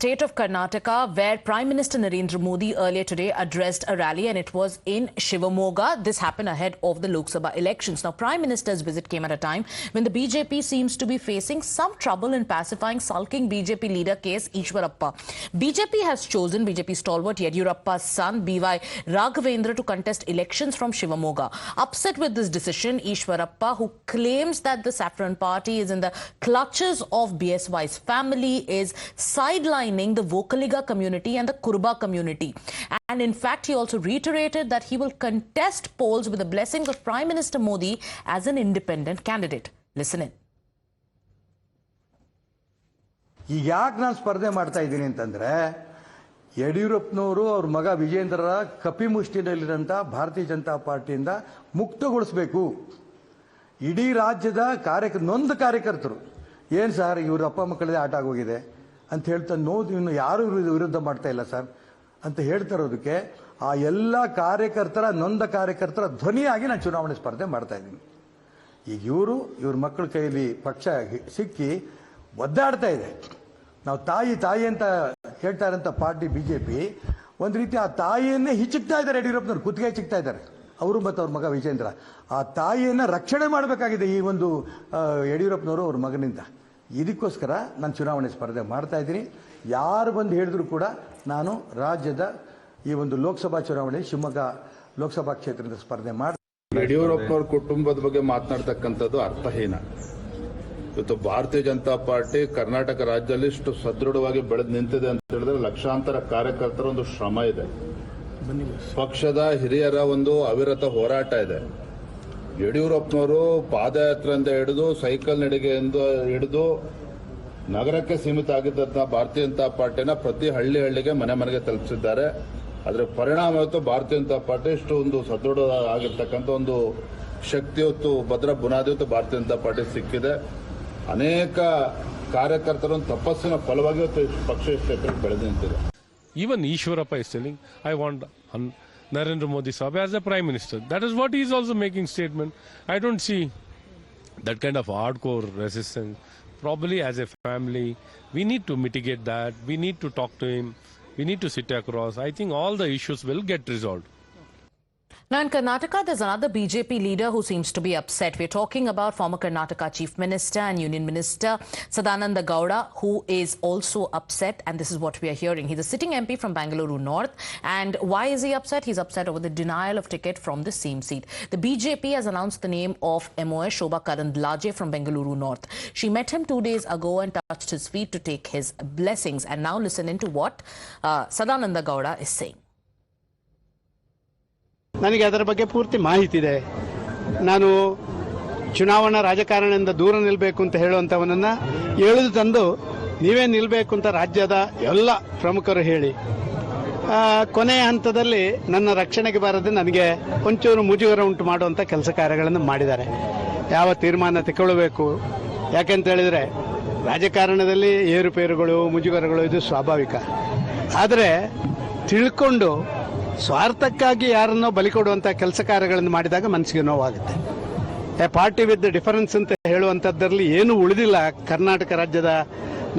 state of Karnataka, where Prime Minister Narendra Modi earlier today addressed a rally, and it was in Shivamogga. This happened ahead of the Lok Sabha elections. Now, Prime Minister's visit came at a time when the BJP seems to be facing some trouble in pacifying sulking BJP leader K.S. Ishwarappa. BJP has chosen BJP stalwart Yediyurappa's son B.Y. Raghavendra to contest elections from Shivamogga. Upset with this decision, Ishwarappa, who claims that the Saffron Party is in the clutches of BSY's family, is sidelining the Vokaliga community and the Kurba community. And in fact, he also reiterated that he will contest polls with the blessings of Prime Minister Modi as an independent candidate. Listen in. ಯಾಕೆ ನಾನು ಸ್ಪರ್ಧೆ ಮಾಡ್ತಾ ಇದ್ದೀನಿ ಅಂತಂದ್ರೆ ಯಡಿಯೂರಪ್ಪನವರು ಅವ್ರ ಮಗ ವಿಜೇಂದ್ರರ ಕಪಿಮುಷ್ಟಿನಲ್ಲಿರಂತ ಭಾರತೀಯ ಜನತಾ ಪಾರ್ಟಿಯಿಂದ ಮುಕ್ತಗೊಳಿಸಬೇಕು. ಇಡೀ ರಾಜ್ಯದ ನೊಂದ ಕಾರ್ಯಕರ್ತರು ಏನು ಸರ್ ಇವ್ರ ಅಪ್ಪ ಮಕ್ಕಳದೇ ಆಟ ಆಗೋಗಿದೆ ಅಂತ ಹೇಳ್ತಾ ಇನ್ನು ಯಾರು ವಿರುದ್ಧ ಮಾಡ್ತಾ ಇಲ್ಲ ಸರ್ ಅಂತ ಹೇಳ್ತಾ ಇರೋದಕ್ಕೆ ಆ ಎಲ್ಲ ನೊಂದ ಕಾರ್ಯಕರ್ತರ ಧ್ವನಿಯಾಗಿ ನಾನು ಚುನಾವಣೆ ಸ್ಪರ್ಧೆ ಮಾಡ್ತಾ ಇದ್ದೀನಿ. ಈಗ ಇವ್ರ ಮಕ್ಕಳ ಕೈಯಲ್ಲಿ ಪಕ್ಷ ಸಿಕ್ಕಿ ಒದ್ದಾಡ್ತಾ ಇದೆ. ನಾವು ತಾಯಿ ಅಂತ ಹೇಳ್ತಾ ಇರೋಂಥ ಪಾರ್ಟಿ ಬಿಜೆಪಿ ಒಂದು ರೀತಿ ಆ ತಾಯಿಯನ್ನೇ ಹಿಚ್ಚುತ್ತಾ ಇದ್ದಾರೆ. ಯಡಿಯೂರಪ್ಪನವ್ರು ಕುತ್ತಿಗೆ ಹಿಚ್ಚುತ್ತಾ ಇದ್ದಾರೆ, ಅವರು ಮತ್ತು ಅವ್ರ ಮಗ ವಿಜೇಂದ್ರ. ಆ ತಾಯಿಯನ್ನು ರಕ್ಷಣೆ ಮಾಡಬೇಕಾಗಿದೆ ಈ ಒಂದು ಯಡಿಯೂರಪ್ಪನವರು ಅವ್ರ ಮಗನಿಂದ. ಇದಕ್ಕೋಸ್ಕರ ನಾನು ಚುನಾವಣೆ ಸ್ಪರ್ಧೆ ಮಾಡ್ತಾ ಇದ್ದೀನಿ. ಯಾರು ಬಂದು ಹೇಳಿದ್ರು ಕೂಡ ನಾನು ರಾಜ್ಯದ ಈ ಒಂದು ಲೋಕಸಭಾ ಚುನಾವಣೆ ಶಿವಮೊಗ್ಗ ಲೋಕಸಭಾ ಕ್ಷೇತ್ರದ ಸ್ಪರ್ಧೆ ಮಾಡ್ತೀನಿ. ಯಡಿಯೂರಪ್ಪನವ್ರ ಕುಟುಂಬದ ಬಗ್ಗೆ ಮಾತನಾಡ್ತಕ್ಕಂಥದ್ದು ಅರ್ಥಹೀನ. ಇವತ್ತು ಭಾರತೀಯ ಜನತಾ ಪಾರ್ಟಿ ಕರ್ನಾಟಕ ರಾಜ್ಯದಲ್ಲಿ ಇಷ್ಟು ಸದೃಢವಾಗಿ ಬೆಳೆದು ನಿಂತಿದೆ ಅಂತ ಹೇಳಿದ್ರೆ ಲಕ್ಷಾಂತರ ಕಾರ್ಯಕರ್ತರ ಒಂದು ಶ್ರಮ ಇದೆ, ಪಕ್ಷದ ಹಿರಿಯರ ಒಂದು ಅವಿರತ ಹೋರಾಟ ಇದೆ. ಯಡಿಯೂರಪ್ಪನವರು ಪಾದಯಾತ್ರೆಯಿಂದ ಹಿಡಿದು ಸೈಕಲ್ ನಡಿಗೆಯಿಂದ ಹಿಡಿದು ನಗರಕ್ಕೆ ಸೀಮಿತ ಆಗಿದ್ದಂಥ ಭಾರತೀಯ ಜನತಾ ಪಾರ್ಟಿನ ಪ್ರತಿ ಹಳ್ಳಿಗೆ ಮನೆಗೆ ತಲುಪಿಸಿದ್ದಾರೆ. ಅದರ ಪರಿಣಾಮ ಇವತ್ತು ಭಾರತೀಯ ಜನತಾ ಪಾರ್ಟಿ ಇಷ್ಟು ಒಂದು ಸದೃಢ ಆಗಿರ್ತಕ್ಕಂಥ ಒಂದು ಶಕ್ತಿ ಹೊತ್ತು ಭದ್ರ ಬುನಾದಿ ಹೊತ್ತು ಭಾರತೀಯ ಜನತಾ ಪಾರ್ಟಿ ಸಿಕ್ಕಿದೆ. ಅನೇಕ ಕಾರ್ಯಕರ್ತರ ತಪಸ್ಸಿನ ಫಲವಾಗಿ ಇವತ್ತು ಪಕ್ಷ ಕ್ಷೇತ್ರಕ್ಕೆ ಬೆಳೆದು ನಿಂತಿದೆ. Even Ishwarappa is telling, I want Narendra Modi Saab as a Prime Minister. That is what he is also making statement. I don't see that kind of hardcore resistance. Probably as a family, we need to mitigate that. We need to talk to him. We need to sit across. I think all the issues will get resolved. Now in Karnataka, there's another BJP leader who seems to be upset. We're talking about former Karnataka Chief Minister and Union Minister Sadananda Gowda, who is also upset, and this is what we are hearing. He's a sitting MP from Bengaluru North, and why is he upset? He's upset over the denial of ticket from the same seat. The BJP has announced the name of MOS Shobha Karandlaje from Bengaluru North. She met him 2 days ago and touched his feet to take his blessings. And now listen into what Sadananda Gowda is saying. ನನಗೆ ಅದರ ಬಗ್ಗೆ ಪೂರ್ತಿ ಮಾಹಿತಿ ಇದೆ. ನಾನು ಚುನಾವಣಾ ರಾಜಕಾರಣದಿಂದ ದೂರ ನಿಲ್ಲಬೇಕು ಅಂತ ಹೇಳುವಂಥವನನ್ನು ಎಳೆದು ತಂದು ನೀವೇ ನಿಲ್ಲಬೇಕು ಅಂತ ರಾಜ್ಯದ ಎಲ್ಲ ಪ್ರಮುಖರು ಹೇಳಿ ಕೊನೆಯ ಹಂತದಲ್ಲಿ ನನ್ನ ರಕ್ಷಣೆಗೆ ಬಾರದೆ ನನಗೆ ಒಂಚೂರು ಮುಜುಗರ ಉಂಟು ಮಾಡುವಂಥ ಕೆಲಸ ಕಾರ್ಯಗಳನ್ನು ಮಾಡಿದ್ದಾರೆ. ಯಾವ ತೀರ್ಮಾನ ತಗೊಳ್ಬೇಕು, ಯಾಕೆಂತ ಹೇಳಿದರೆ ರಾಜಕಾರಣದಲ್ಲಿ ಏರುಪೇರುಗಳು ಮುಜುಗರಗಳು ಇದು ಸ್ವಾಭಾವಿಕ. ಆದರೆ ತಿಳ್ಕೊಂಡು ಸ್ವಾರ್ಥಕ್ಕಾಗಿ ಯಾರನ್ನೋ ಬಲಿ ಕೊಡುವಂಥ ಕೆಲಸ ಕಾರ್ಯಗಳನ್ನು ಮಾಡಿದಾಗ ಮನಸ್ಸಿಗೆ ನೋವಾಗುತ್ತೆ. ಎ ಪಾರ್ಟಿ ವಿತ್ ಡಿಫರೆನ್ಸ್ ಅಂತ ಹೇಳುವಂಥದ್ರಲ್ಲಿ ಏನೂ ಉಳಿದಿಲ್ಲ ಕರ್ನಾಟಕ ರಾಜ್ಯದ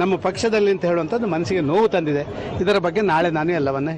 ನಮ್ಮ ಪಕ್ಷದಲ್ಲಿ ಅಂತ ಹೇಳುವಂಥದ್ದು ಮನಸ್ಸಿಗೆ ನೋವು ತಂದಿದೆ. ಇದರ ಬಗ್ಗೆ ನಾಳೆ ನಾನು ಎಲ್ಲವನ್ನ